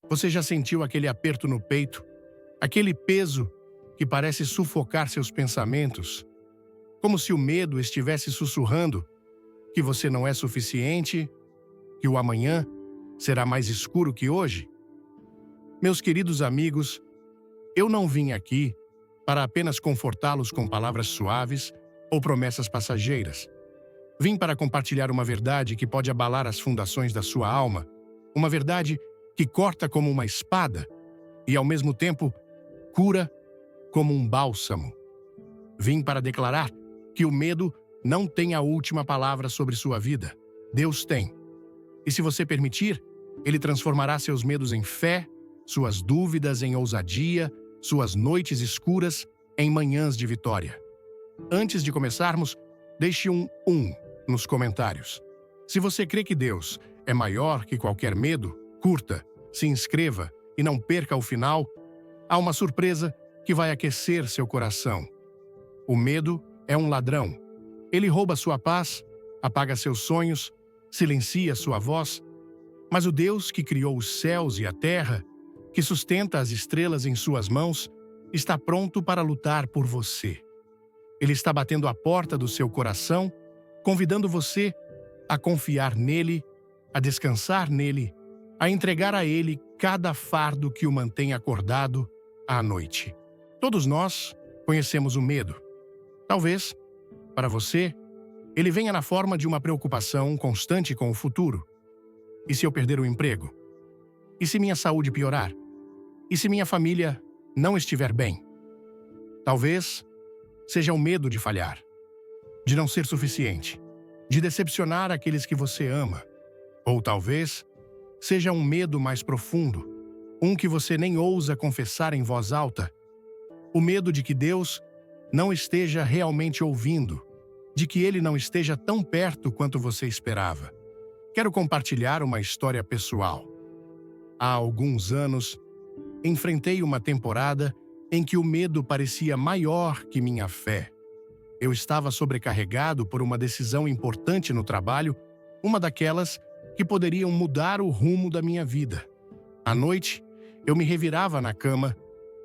Você já sentiu aquele aperto no peito? Aquele peso que parece sufocar seus pensamentos? Como se o medo estivesse sussurrando que você não é suficiente, que o amanhã será mais escuro que hoje? Meus queridos amigos, eu não vim aqui para apenas confortá-los com palavras suaves ou promessas passageiras. Vim para compartilhar uma verdade que pode abalar as fundações da sua alma, uma verdade que corta como uma espada e, ao mesmo tempo, cura como um bálsamo. Vim para declarar que o medo não tem a última palavra sobre sua vida. Deus tem. E se você permitir, Ele transformará seus medos em fé, suas dúvidas em ousadia, suas noites escuras em manhãs de vitória. Antes de começarmos, deixe um nos comentários. Se você crê que Deus é maior que qualquer medo, curta, se inscreva e não perca o final. Há uma surpresa que vai aquecer seu coração. O medo é um ladrão. Ele rouba sua paz, apaga seus sonhos, silencia sua voz. Mas o Deus que criou os céus e a terra, que sustenta as estrelas em suas mãos, está pronto para lutar por você. Ele está batendo à porta do seu coração, convidando você a confiar nele, a descansar nele, a entregar a ele cada fardo que o mantém acordado à noite. Todos nós conhecemos o medo. Talvez, para você, ele venha na forma de uma preocupação constante com o futuro. E se eu perder o emprego? E se minha saúde piorar? E se minha família não estiver bem? Talvez seja o medo de falhar, de não ser suficiente, de decepcionar aqueles que você ama. Ou talvez seja um medo mais profundo, um que você nem ousa confessar em voz alta. O medo de que Deus não esteja realmente ouvindo, de que Ele não esteja tão perto quanto você esperava. Quero compartilhar uma história pessoal. Há alguns anos, enfrentei uma temporada em que o medo parecia maior que minha fé. Eu estava sobrecarregado por uma decisão importante no trabalho, uma daquelas que poderiam mudar o rumo da minha vida. À noite, eu me revirava na cama,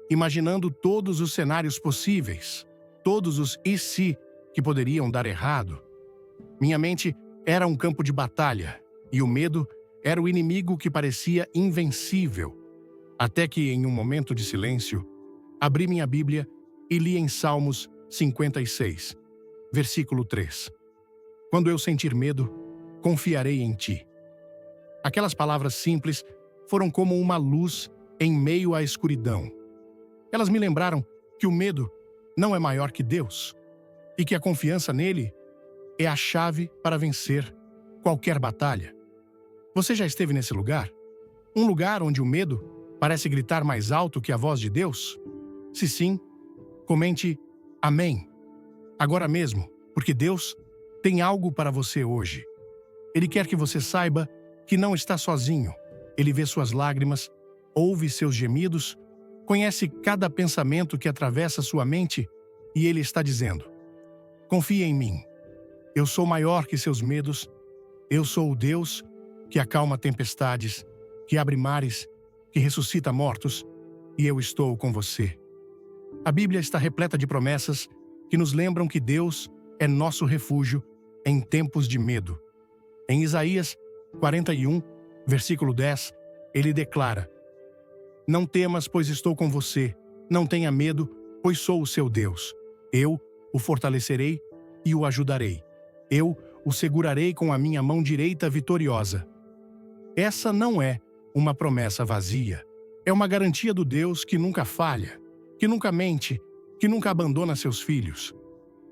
imaginando todos os cenários possíveis, todos os e se que poderiam dar errado. Minha mente era um campo de batalha, e o medo era o inimigo que parecia invencível. Até que, em um momento de silêncio, abri minha Bíblia e li em Salmos 56, versículo 3. Quando eu sentir medo, confiarei em ti. Aquelas palavras simples foram como uma luz em meio à escuridão. Elas me lembraram que o medo não é maior que Deus e que a confiança nele é a chave para vencer qualquer batalha. Você já esteve nesse lugar? Um lugar onde o medo parece gritar mais alto que a voz de Deus? Se sim, comente amém. Agora mesmo, porque Deus tem algo para você hoje. Ele quer que você saiba que não está sozinho. Ele vê suas lágrimas, ouve seus gemidos, conhece cada pensamento que atravessa sua mente e Ele está dizendo: confie em mim. Eu sou maior que seus medos. Eu sou o Deus que acalma tempestades, que abre mares, que ressuscita mortos, e eu estou com você. A Bíblia está repleta de promessas que nos lembram que Deus é nosso refúgio em tempos de medo. Em Isaías 41, versículo 10, ele declara: não temas, pois estou com você. Não tenha medo, pois sou o seu Deus. Eu o fortalecerei e o ajudarei. Eu o segurarei com a minha mão direita vitoriosa. Essa não é uma promessa vazia. É uma garantia do Deus que nunca falha, que nunca mente, que nunca abandona seus filhos.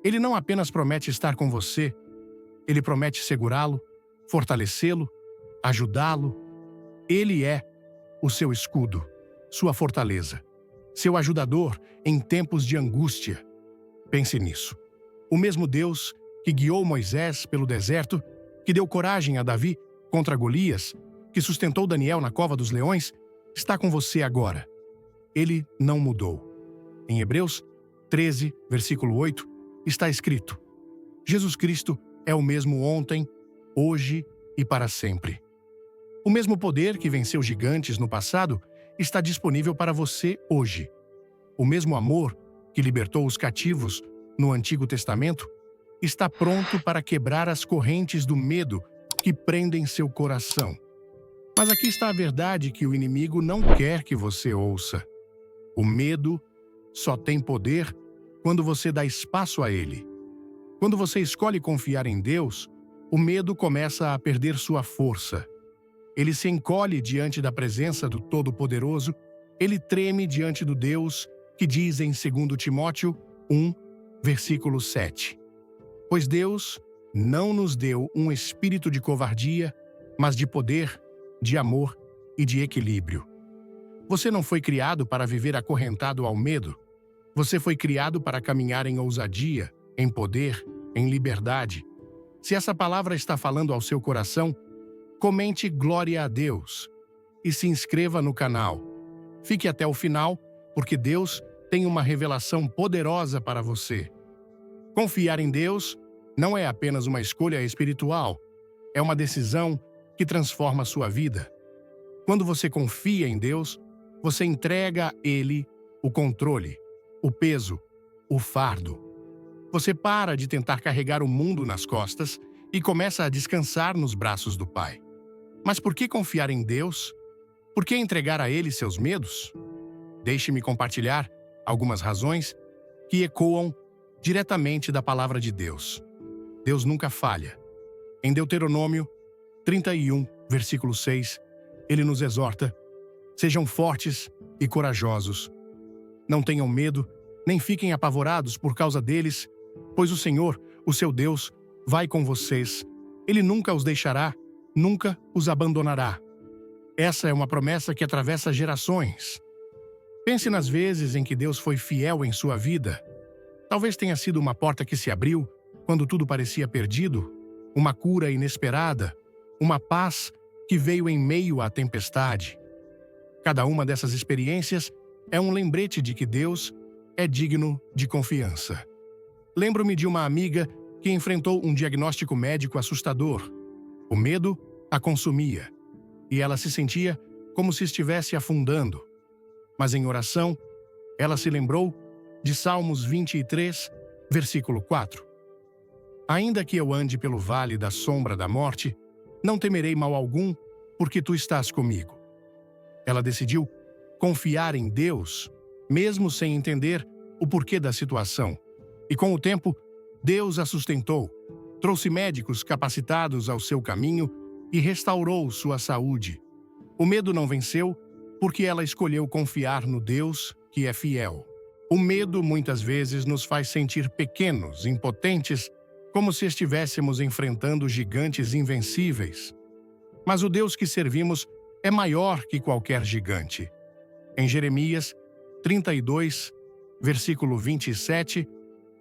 Ele não apenas promete estar com você, ele promete segurá-lo, fortalecê-lo, ajudá-lo. Ele é o seu escudo, sua fortaleza, seu ajudador em tempos de angústia. Pense nisso. O mesmo Deus que guiou Moisés pelo deserto, que deu coragem a Davi contra Golias, que sustentou Daniel na cova dos leões, está com você agora. Ele não mudou. Em Hebreus 13, versículo 8, está escrito: Jesus Cristo é o mesmo ontem, hoje e para sempre. O mesmo poder que venceu gigantes no passado está disponível para você hoje. O mesmo amor que libertou os cativos no Antigo Testamento está pronto para quebrar as correntes do medo que prendem seu coração. Mas aqui está a verdade que o inimigo não quer que você ouça. O medo só tem poder quando você dá espaço a ele. Quando você escolhe confiar em Deus, o medo começa a perder sua força. Ele se encolhe diante da presença do Todo-Poderoso, ele treme diante do Deus que diz em 2 Timóteo 1, versículo 7. Pois Deus não nos deu um espírito de covardia, mas de poder, de amor e de equilíbrio. Você não foi criado para viver acorrentado ao medo. Você foi criado para caminhar em ousadia, em poder, em liberdade. Se essa palavra está falando ao seu coração, comente glória a Deus e se inscreva no canal. Fique até o final, porque Deus tem uma revelação poderosa para você. Confiar em Deus não é apenas uma escolha espiritual, é uma decisão que transforma a sua vida. Quando você confia em Deus, você entrega a Ele o controle, o peso, o fardo. Você para de tentar carregar o mundo nas costas e começa a descansar nos braços do Pai. Mas por que confiar em Deus? Por que entregar a Ele seus medos? Deixe-me compartilhar algumas razões que ecoam diretamente da palavra de Deus. Deus nunca falha. Em Deuteronômio 31, versículo 6, Ele nos exorta: sejam fortes e corajosos. Não tenham medo, nem fiquem apavorados por causa deles, pois o Senhor, o seu Deus, vai com vocês. Ele nunca os deixará, nunca os abandonará. Essa é uma promessa que atravessa gerações. Pense nas vezes em que Deus foi fiel em sua vida. Talvez tenha sido uma porta que se abriu quando tudo parecia perdido, uma cura inesperada, uma paz que veio em meio à tempestade. Cada uma dessas experiências é um lembrete de que Deus é digno de confiança. Lembro-me de uma amiga que enfrentou um diagnóstico médico assustador. O medo a consumia, e ela se sentia como se estivesse afundando. Mas em oração, ela se lembrou de Salmos 23, versículo 4. Ainda que eu ande pelo vale da sombra da morte, não temerei mal algum, porque tu estás comigo. Ela decidiu confiar em Deus, mesmo sem entender o porquê da situação. E com o tempo, Deus a sustentou, trouxe médicos capacitados ao seu caminho e restaurou sua saúde. O medo não venceu porque ela escolheu confiar no Deus que é fiel. O medo muitas vezes nos faz sentir pequenos, impotentes, como se estivéssemos enfrentando gigantes invencíveis. Mas o Deus que servimos é maior que qualquer gigante. Em Jeremias 32, versículo 27,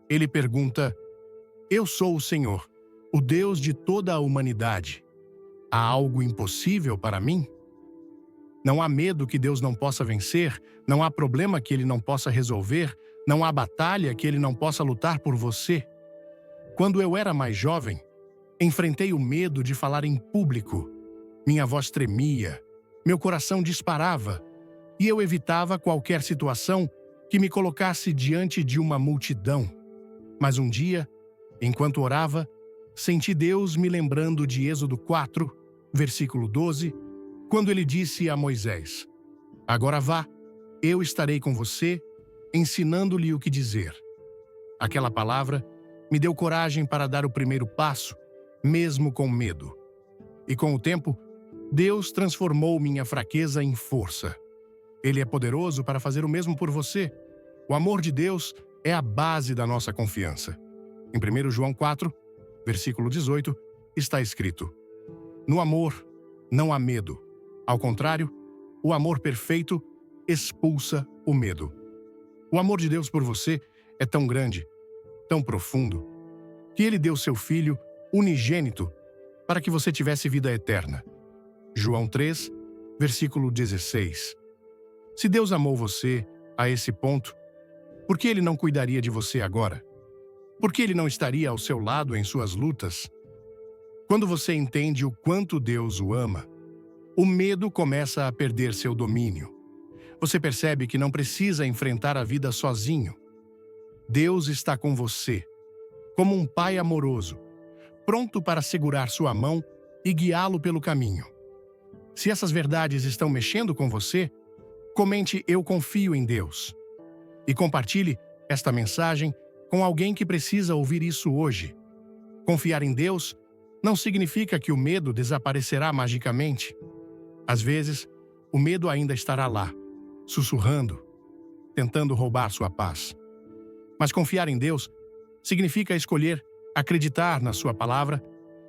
ele pergunta: eu sou o Senhor, o Deus de toda a humanidade. Há algo impossível para mim? Não há medo que Deus não possa vencer, não há problema que Ele não possa resolver, não há batalha que Ele não possa lutar por você. Quando eu era mais jovem, enfrentei o medo de falar em público. Minha voz tremia, meu coração disparava, e eu evitava qualquer situação que me colocasse diante de uma multidão. Mas um dia, enquanto orava, senti Deus me lembrando de Êxodo 4, versículo 12, quando ele disse a Moisés: agora vá, eu estarei com você, ensinando-lhe o que dizer. Aquela palavra me deu coragem para dar o primeiro passo, mesmo com medo. E com o tempo, Deus transformou minha fraqueza em força. Ele é poderoso para fazer o mesmo por você. O amor de Deus é a base da nossa confiança. Em 1 João 4, versículo 18, está escrito: no amor não há medo. Ao contrário, o amor perfeito expulsa o medo. O amor de Deus por você é tão grande, tão profundo, que Ele deu seu Filho unigênito para que você tivesse vida eterna. João 3, versículo 16. Se Deus amou você a esse ponto, por que Ele não cuidaria de você agora? Por que Ele não estaria ao seu lado em suas lutas? Quando você entende o quanto Deus o ama, o medo começa a perder seu domínio. Você percebe que não precisa enfrentar a vida sozinho. Deus está com você, como um pai amoroso, pronto para segurar sua mão e guiá-lo pelo caminho. Se essas verdades estão mexendo com você, comente "Eu confio em Deus" e compartilhe esta mensagem com alguém que precisa ouvir isso hoje. Confiar em Deus não significa que o medo desaparecerá magicamente. Às vezes, o medo ainda estará lá, sussurrando, tentando roubar sua paz. Mas confiar em Deus significa escolher acreditar na sua palavra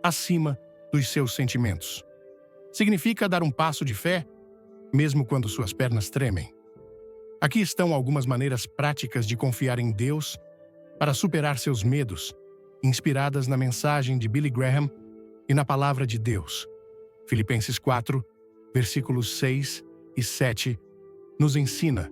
acima dos seus sentimentos. Significa dar um passo de fé, mesmo quando suas pernas tremem. Aqui estão algumas maneiras práticas de confiar em Deus para superar seus medos, inspiradas na mensagem de Billy Graham e na palavra de Deus. Filipenses 4, versículos 6 e 7, nos ensina: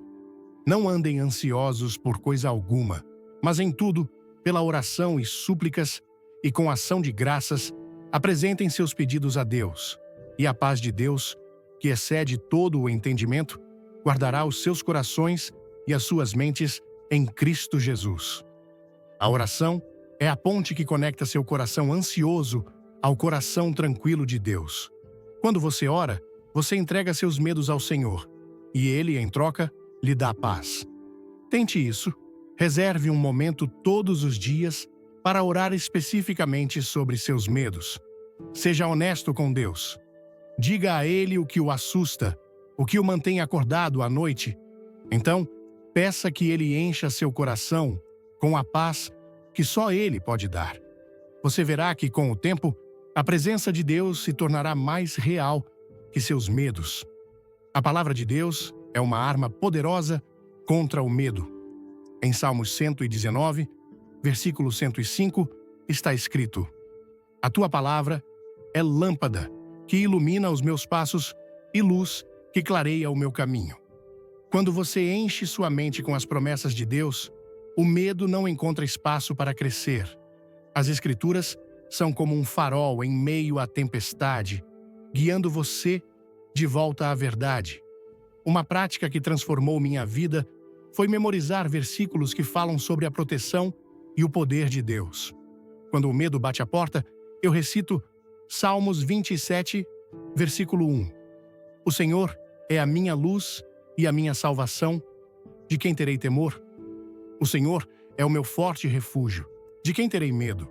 "Não andem ansiosos por coisa alguma, mas em tudo, pela oração e súplicas e com ação de graças, apresentem seus pedidos a Deus, e a paz de Deus, que excede todo o entendimento, guardará os seus corações e as suas mentes em Cristo Jesus." A oração é a ponte que conecta seu coração ansioso ao coração tranquilo de Deus. Quando você ora, você entrega seus medos ao Senhor, e Ele, em troca, lhe dá paz. Tente isso. Reserve um momento todos os dias para orar especificamente sobre seus medos. Seja honesto com Deus. Diga a Ele o que o assusta, o que o mantém acordado à noite. Então, peça que Ele encha seu coração com a paz que só Ele pode dar. Você verá que, com o tempo, a presença de Deus se tornará mais real que seus medos. A palavra de Deus é uma arma poderosa contra o medo. Em Salmos 119, versículo 105, está escrito: "A tua palavra é lâmpada que ilumina os meus passos e luz que clareia o meu caminho." Quando você enche sua mente com as promessas de Deus, o medo não encontra espaço para crescer. As Escrituras são como um farol em meio à tempestade, guiando você de volta à verdade. Uma prática que transformou minha vida foi memorizar versículos que falam sobre a proteção e o poder de Deus. Quando o medo bate à porta, eu recito Salmos 27, versículo 1. "O Senhor é a minha luz e a minha salvação. De quem terei temor? O Senhor é o meu forte refúgio. De quem terei medo?"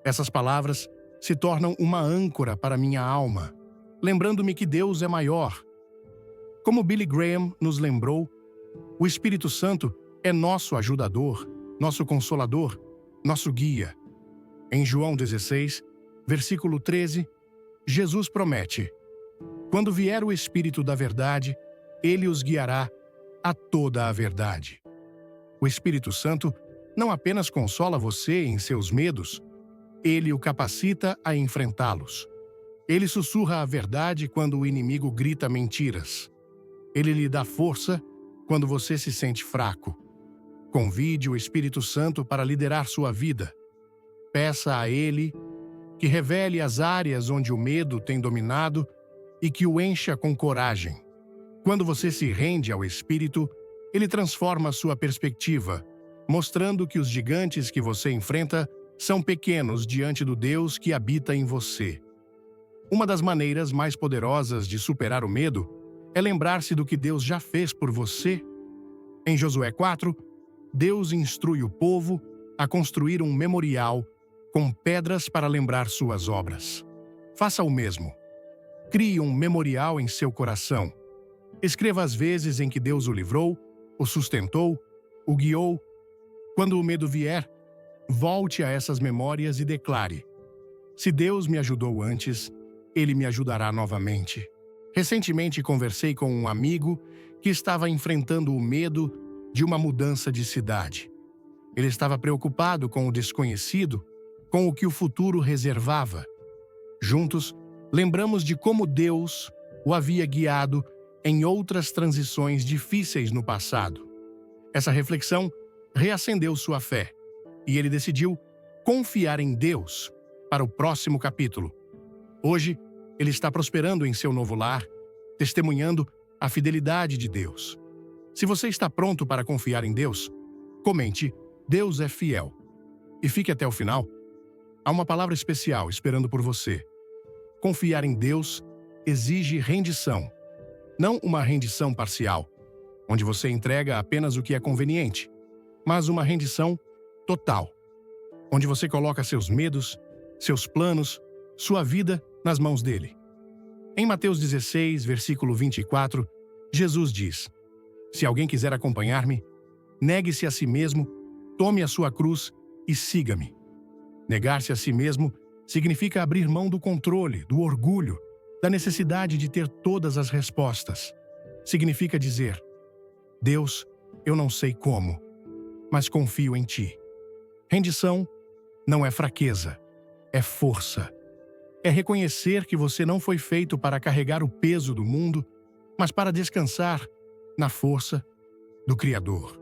Essas palavras se tornam uma âncora para minha alma, lembrando-me que Deus é maior. Como Billy Graham nos lembrou, o Espírito Santo é nosso ajudador, nosso consolador, nosso guia. Em João 16, versículo 13, Jesus promete: "Quando vier o Espírito da verdade, ele os guiará a toda a verdade." O Espírito Santo não apenas consola você em seus medos, ele o capacita a enfrentá-los. Ele sussurra a verdade quando o inimigo grita mentiras. Ele lhe dá força quando você se sente fraco. Convide o Espírito Santo para liderar sua vida. Peça a ele que revele as áreas onde o medo tem dominado e que o encha com coragem. Quando você se rende ao Espírito, ele transforma sua perspectiva, mostrando que os gigantes que você enfrenta são pequenos diante do Deus que habita em você. Uma das maneiras mais poderosas de superar o medo é lembrar-se do que Deus já fez por você. Em Josué 4, Deus instrui o povo a construir um memorial com pedras para lembrar suas obras. Faça o mesmo. Crie um memorial em seu coração. Escreva as vezes em que Deus o livrou, o sustentou, o guiou. Quando o medo vier, volte a essas memórias e declare: "Se Deus me ajudou antes, Ele me ajudará novamente." Recentemente conversei com um amigo que estava enfrentando o medo de uma mudança de cidade. Ele estava preocupado com o desconhecido, com o que o futuro reservava. Juntos, lembramos de como Deus o havia guiado em outras transições difíceis no passado. Essa reflexão reacendeu sua fé, e ele decidiu confiar em Deus para o próximo capítulo. Hoje, ele está prosperando em seu novo lar, testemunhando a fidelidade de Deus. Se você está pronto para confiar em Deus, comente: Deus é fiel. E fique até o final. Há uma palavra especial esperando por você. Confiar em Deus exige rendição. Não uma rendição parcial, onde você entrega apenas o que é conveniente, mas uma rendição total, onde você coloca seus medos, seus planos, sua vida nas mãos dele. Em Mateus 16, versículo 24, Jesus diz: Se alguém quiser acompanhar-me, negue-se a si mesmo, tome a sua cruz e siga-me. Negar-se a si mesmo significa abrir mão do controle, do orgulho, da necessidade de ter todas as respostas. Significa dizer: Deus, eu não sei como, mas confio em ti. Rendição não é fraqueza, é força. É reconhecer que você não foi feito para carregar o peso do mundo, mas para descansar na força do Criador.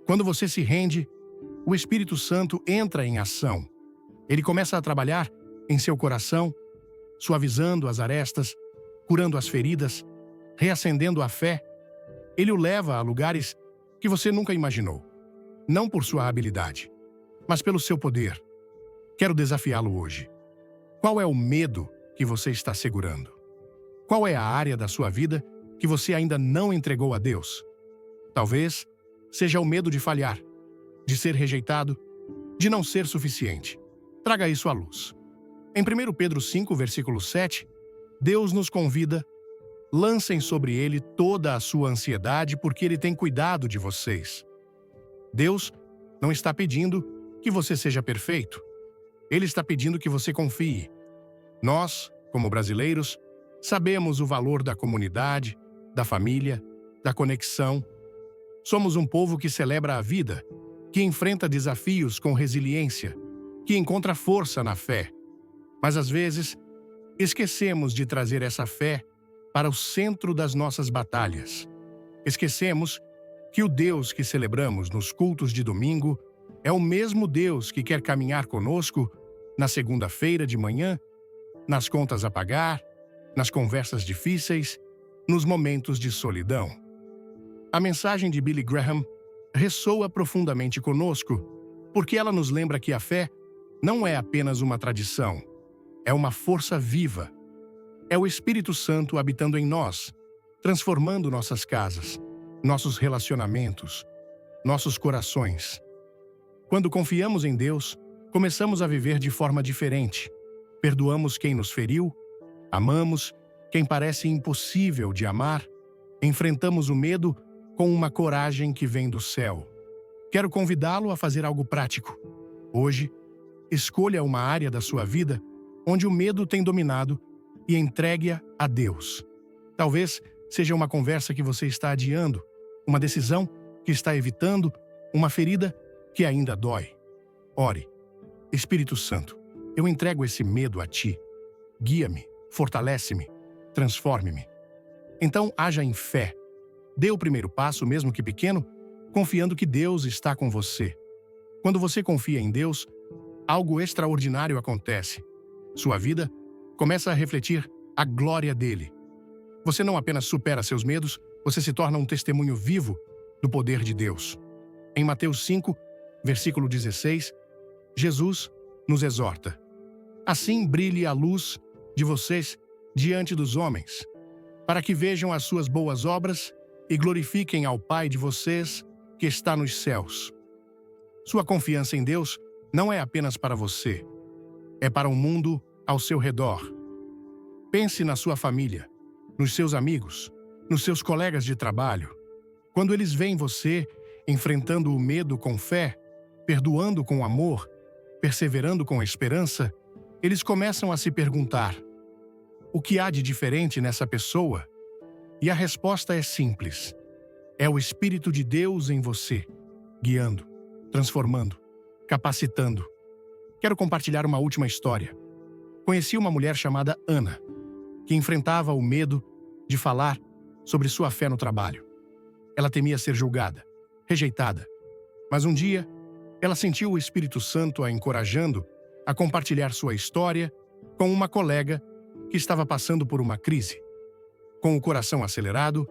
Quando você se rende, o Espírito Santo entra em ação. Ele começa a trabalhar em seu coração, suavizando as arestas, curando as feridas, reacendendo a fé. Ele o leva a lugares que você nunca imaginou. Não por sua habilidade, mas pelo seu poder. Quero desafiá-lo hoje. Qual é o medo que você está segurando? Qual é a área da sua vida que você ainda não entregou a Deus? Talvez seja o medo de falhar, de ser rejeitado, de não ser suficiente. Traga isso à luz. Em 1 Pedro 5, versículo 7, Deus nos convida: lancem sobre ele toda a sua ansiedade, porque ele tem cuidado de vocês. Deus não está pedindo que você seja perfeito. Ele está pedindo que você confie. Nós, como brasileiros, sabemos o valor da comunidade, da família, da conexão. Somos um povo que celebra a vida, que enfrenta desafios com resiliência, que encontra força na fé. Mas às vezes, esquecemos de trazer essa fé para o centro das nossas batalhas. Esquecemos que o Deus que celebramos nos cultos de domingo é o mesmo Deus que quer caminhar conosco na segunda-feira de manhã, nas contas a pagar, nas conversas difíceis, nos momentos de solidão. A mensagem de Billy Graham ressoa profundamente conosco, porque ela nos lembra que a fé não é apenas uma tradição, é uma força viva. É o Espírito Santo habitando em nós, transformando nossas casas, nossos relacionamentos, nossos corações. Quando confiamos em Deus, começamos a viver de forma diferente. Perdoamos quem nos feriu, amamos quem parece impossível de amar, enfrentamos o medo com uma coragem que vem do céu. Quero convidá-lo a fazer algo prático. Hoje, escolha uma área da sua vida onde o medo tem dominado e entregue-a a Deus. Talvez seja uma conversa que você está adiando, uma decisão que está evitando, uma ferida que ainda dói. Ore. Espírito Santo, eu entrego esse medo a ti. Guia-me, fortalece-me, transforme-me. Então, haja em fé. Dê o primeiro passo, mesmo que pequeno, confiando que Deus está com você. Quando você confia em Deus, algo extraordinário acontece. Sua vida começa a refletir a glória dele. Você não apenas supera seus medos, você se torna um testemunho vivo do poder de Deus. Em Mateus 5, versículo 16, Jesus nos exorta: assim brilhe a luz de vocês diante dos homens, para que vejam as suas boas obras e glorifiquem ao Pai de vocês que está nos céus. Sua confiança em Deus não é apenas para você, é para o mundo ao seu redor. Pense na sua família, nos seus amigos, nos seus colegas de trabalho. Quando eles veem você enfrentando o medo com fé, perdoando com amor, perseverando com esperança, eles começam a se perguntar: o que há de diferente nessa pessoa? E a resposta é simples: é o Espírito de Deus em você, guiando, transformando, capacitando. Quero compartilhar uma última história. Conheci uma mulher chamada Ana, que enfrentava o medo de falar sobre sua fé no trabalho. Ela temia ser julgada, rejeitada. Mas um dia, ela sentiu o Espírito Santo a encorajando a compartilhar sua história com uma colega que estava passando por uma crise. Com o coração acelerado,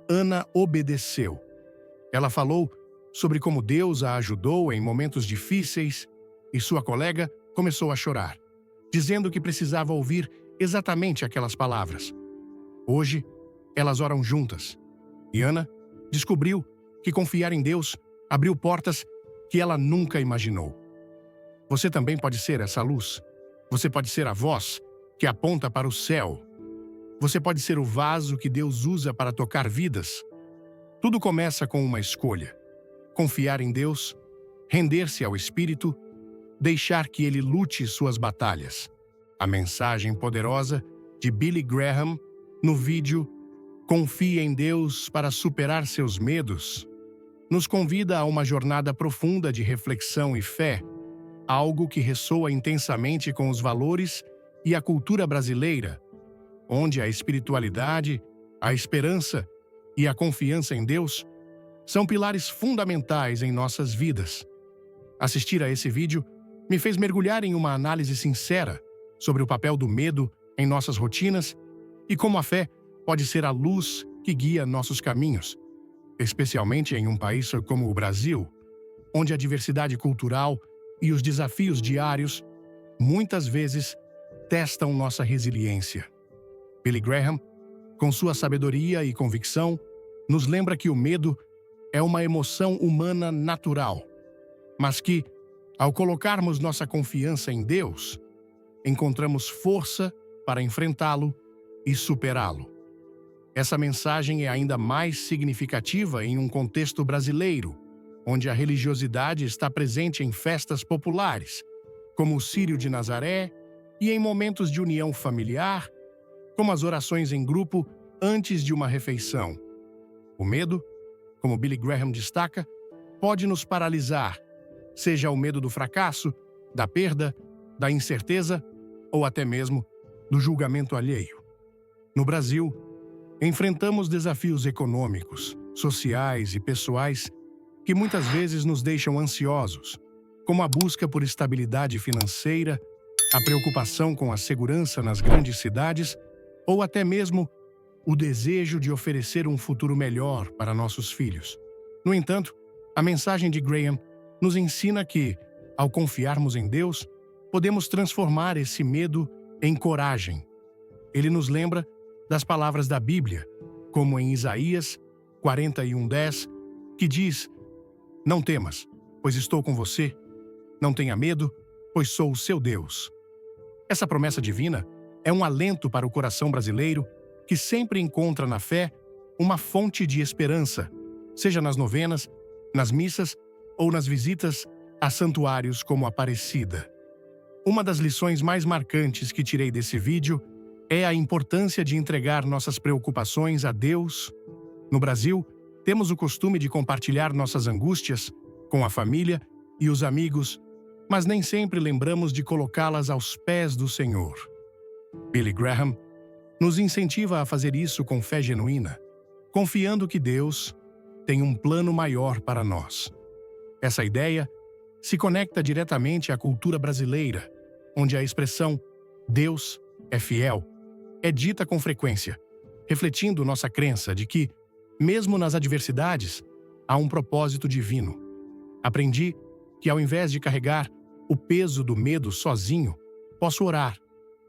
Ana obedeceu. Ela falou sobre como Deus a ajudou em momentos difíceis e sua colega começou a chorar, dizendo que precisava ouvir exatamente aquelas palavras. Hoje, elas oram juntas e Ana descobriu que confiar em Deus abriu portas que ela nunca imaginou. Você também pode ser essa luz. Você pode ser a voz que aponta para o céu. Você pode ser o vaso que Deus usa para tocar vidas. Tudo começa com uma escolha: confiar em Deus, render-se ao Espírito, deixar que Ele lute suas batalhas. A mensagem poderosa de Billy Graham no vídeo Confie em Deus para superar seus medos nos convida a uma jornada profunda de reflexão e fé, algo que ressoa intensamente com os valores e a cultura brasileira, onde a espiritualidade, a esperança e a confiança em Deus são pilares fundamentais em nossas vidas. Assistir a esse vídeo me fez mergulhar em uma análise sincera sobre o papel do medo em nossas rotinas e como a fé pode ser a luz que guia nossos caminhos, especialmente em um país como o Brasil, onde a diversidade cultural e os desafios diários muitas vezes testam nossa resiliência. Billy Graham, com sua sabedoria e convicção, nos lembra que o medo é uma emoção humana natural, mas que, ao colocarmos nossa confiança em Deus, encontramos força para enfrentá-lo e superá-lo. Essa mensagem é ainda mais significativa em um contexto brasileiro, onde a religiosidade está presente em festas populares, como o Círio de Nazaré, e em momentos de união familiar, como as orações em grupo antes de uma refeição. O medo, como Billy Graham destaca, pode nos paralisar, seja o medo do fracasso, da perda, da incerteza ou até mesmo do julgamento alheio. No Brasil, enfrentamos desafios econômicos, sociais e pessoais que muitas vezes nos deixam ansiosos, como a busca por estabilidade financeira, a preocupação com a segurança nas grandes cidades ou até mesmo o desejo de oferecer um futuro melhor para nossos filhos. No entanto, a mensagem de Graham nos ensina que, ao confiarmos em Deus, podemos transformar esse medo em coragem. Ele nos lembra das palavras da Bíblia, como em Isaías 41:10, que diz: "Não temas, pois estou com você. Não tenha medo, pois sou o seu Deus." Essa promessa divina é um alento para o coração brasileiro que sempre encontra na fé uma fonte de esperança, seja nas novenas, nas missas ou nas visitas a santuários como Aparecida. Uma das lições mais marcantes que tirei desse vídeo é a importância de entregar nossas preocupações a Deus. No Brasil, temos o costume de compartilhar nossas angústias com a família e os amigos, mas nem sempre lembramos de colocá-las aos pés do Senhor. Billy Graham nos incentiva a fazer isso com fé genuína, confiando que Deus tem um plano maior para nós. Essa ideia se conecta diretamente à cultura brasileira, onde a expressão "Deus é fiel" é dita com frequência, refletindo nossa crença de que, mesmo nas adversidades, há um propósito divino. Aprendi que, ao invés de carregar o peso do medo sozinho, posso orar,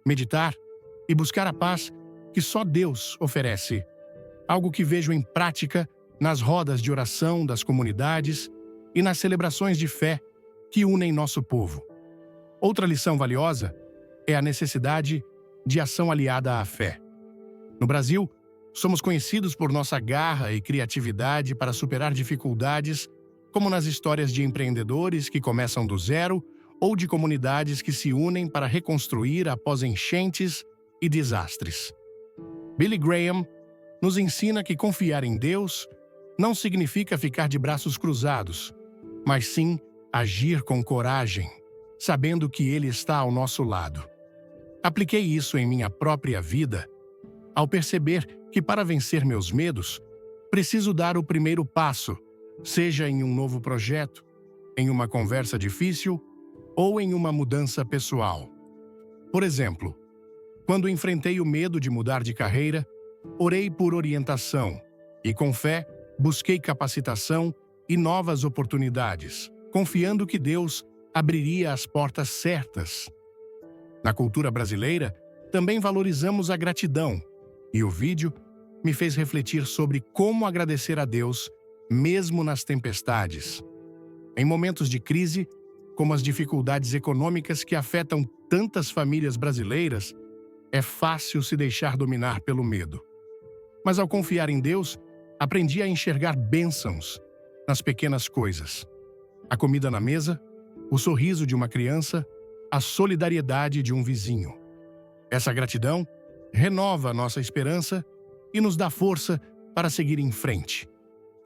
meditar e buscar a paz que só Deus oferece, algo que vejo em prática nas rodas de oração das comunidades e nas celebrações de fé que unem nosso povo. Outra lição valiosa é a necessidade de ação aliada à fé. No Brasil, somos conhecidos por nossa garra e criatividade para superar dificuldades, como nas histórias de empreendedores que começam do zero ou de comunidades que se unem para reconstruir após enchentes e desastres. Billy Graham nos ensina que confiar em Deus não significa ficar de braços cruzados, mas sim agir com coragem, sabendo que Ele está ao nosso lado. Apliquei isso em minha própria vida, ao perceber que para vencer meus medos, preciso dar o primeiro passo, seja em um novo projeto, em uma conversa difícil ou em uma mudança pessoal. Por exemplo, Quando enfrentei o medo de mudar de carreira, orei por orientação e, com fé, busquei capacitação e novas oportunidades, confiando que Deus abriria as portas certas. Na cultura brasileira, também valorizamos a gratidão, e o vídeo me fez refletir sobre como agradecer a Deus, mesmo nas tempestades. Em momentos de crise, como as dificuldades econômicas que afetam tantas famílias brasileiras, é fácil se deixar dominar pelo medo. Mas ao confiar em Deus, aprendi a enxergar bênçãos nas pequenas coisas. A comida na mesa, o sorriso de uma criança, a solidariedade de um vizinho. Essa gratidão renova nossa esperança e nos dá força para seguir em frente.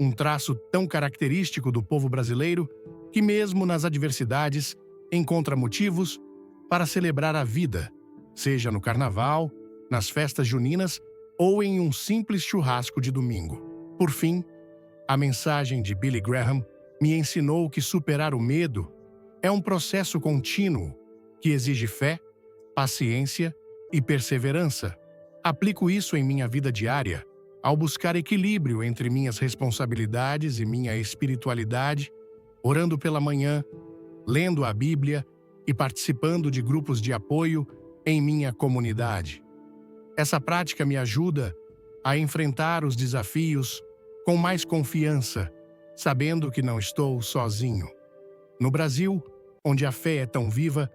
Um traço tão característico do povo brasileiro que, mesmo nas adversidades, encontra motivos para celebrar a vida, seja no carnaval, nas festas juninas ou em um simples churrasco de domingo. Por fim, a mensagem de Billy Graham me ensinou que superar o medo é um processo contínuo que exige fé, paciência e perseverança. Aplico isso em minha vida diária, ao buscar equilíbrio entre minhas responsabilidades e minha espiritualidade, orando pela manhã, lendo a Bíblia e participando de grupos de apoio em minha comunidade. Essa prática me ajuda a enfrentar os desafios com mais confiança, sabendo que não estou sozinho. No Brasil, onde a fé é tão viva,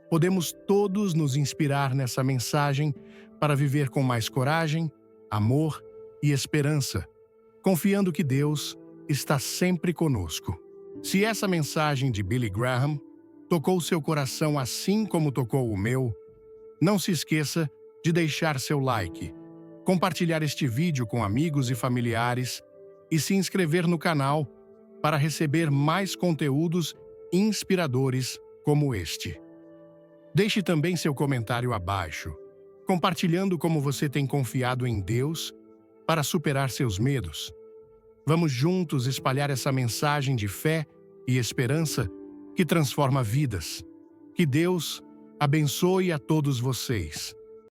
podemos todos nos inspirar nessa mensagem para viver com mais coragem, amor e esperança, confiando que Deus está sempre conosco. Se essa mensagem de Billy Graham tocou seu coração assim como tocou o meu, não se esqueça de deixar seu like, compartilhar este vídeo com amigos e familiares e se inscrever no canal para receber mais conteúdos inspiradores como este. Deixe também seu comentário abaixo, compartilhando como você tem confiado em Deus para superar seus medos. Vamos juntos espalhar essa mensagem de fé e esperança que transforma vidas. Que Deus abençoe a todos vocês.